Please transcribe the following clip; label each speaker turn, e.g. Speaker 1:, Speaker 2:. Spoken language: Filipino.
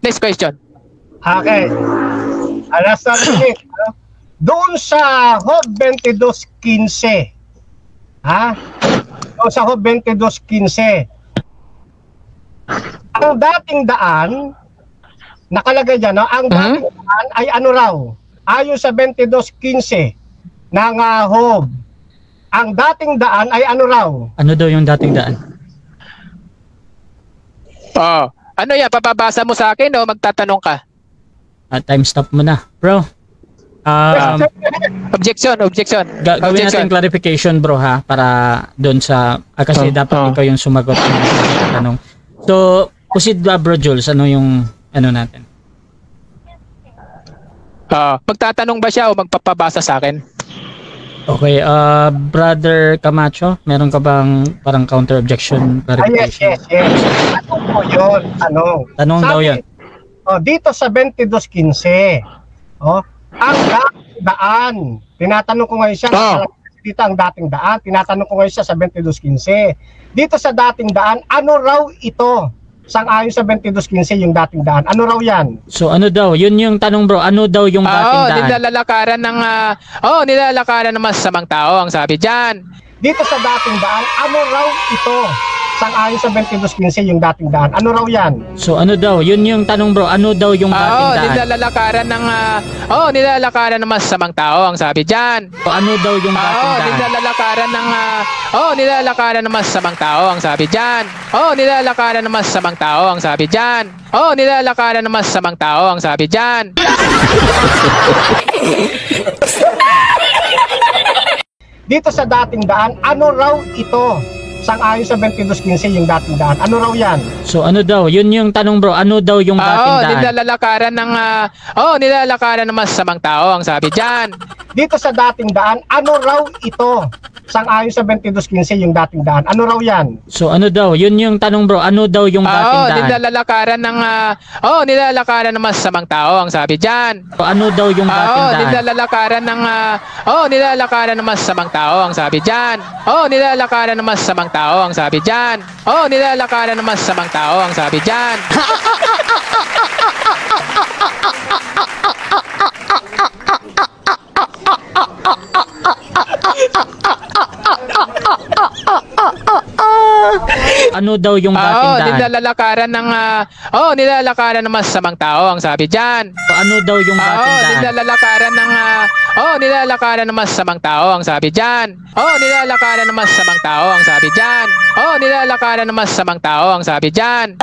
Speaker 1: Next question.
Speaker 2: Okay. Alas na minute. Doon sa Hob 2215. Ha? Doon sa Hob 2215. Ang dating daan, nakalagay dyan, no? Ang dating daan ay ano raw? Ayon sa 2215 ng Hob. Ang dating daan ay ano raw?
Speaker 3: Ano daw yung dating daan?
Speaker 1: Oh, ano yan? Papabasa mo sa akin o magtatanong ka?
Speaker 3: Time stop mo na, bro.
Speaker 1: Objection.
Speaker 3: Gawin natin clarification, bro, ha, para doon sa kasi dapat ikaw yung sumagot ng tanong. So, proceed ba, bro Jules? Ano yung ano natin?
Speaker 1: Magtatanong ba siya o magpapabasa sa akin?
Speaker 3: Okay, Brother Camacho, meron ka bang parang counter objection clarification?
Speaker 2: Yes. Ano po yun?
Speaker 3: Tanong daw yan.
Speaker 2: Dito sa 2215, ang dating daan, tinatanong ko ngayon siya, dito ang dating daan, tinatanong ko ngayon siya sa 2215. Dito sa dating daan, ano raw ito? Sang-ayon sa 2215 yung dating daan. Ano raw yan?
Speaker 3: So ano daw? Yun yung tanong, bro. Ano daw yung dating daan?
Speaker 1: Nilalakaran ng masasamang tao, ang sabi diyan.
Speaker 2: Dito sa dating daan, ano raw ito? Sang-ayon sa 2215 yung dating daan. Ano raw yan?
Speaker 3: So ano daw? Yun yung tanong, bro. Ano daw yung dating daan?
Speaker 1: Nilalakaran ng masasamang tao, ang sabi diyan.
Speaker 3: So ano daw yung dating daan?
Speaker 1: Nilalakaran ng masasamang tao, ang sabi diyan. Nilalakaran ng masasamang tao, ang sabi diyan. Nilalakaran ng masasamang tao, ang sabi diyan.
Speaker 2: Dito sa dating daan, ano raw ito? Sang-ayon sa 2215 yung dating daan. Ano raw yan?
Speaker 3: So ano daw? Yun yung tanong, bro. Ano daw yung dating daan?
Speaker 1: Nilalakaran ng masasamang tao, ang sabi diyan.
Speaker 2: Dito sa dating daan, ano raw ito? Sang-ayon sa 2215 yung dating daan. Ano raw yan?
Speaker 3: So ano daw? Yun yung tanong, bro. Ano daw yung dating daan?
Speaker 1: Nilalakaran ng masasamang tao, ang sabi diyan.
Speaker 3: So ano daw yung dating daan?
Speaker 1: Nilalakaran ng masasamang tao, ang sabi diyan. Nilalakaran ng masasamang tao, ang sabi diyan. Nilalakaran ng masasamang tao, ang sabi diyan.
Speaker 3: Ano daw yung dating daan?
Speaker 1: Nilalakaran ng masasamang tao, ang sabi diyan.
Speaker 3: So ano daw yung dating daan?
Speaker 1: Nilalakaran ng masasamang tao, ang sabi diyan. Nilalakaran ng masasamang tao, ang sabi diyan. Nilalakaran ng masasamang tao, ang sabi diyan.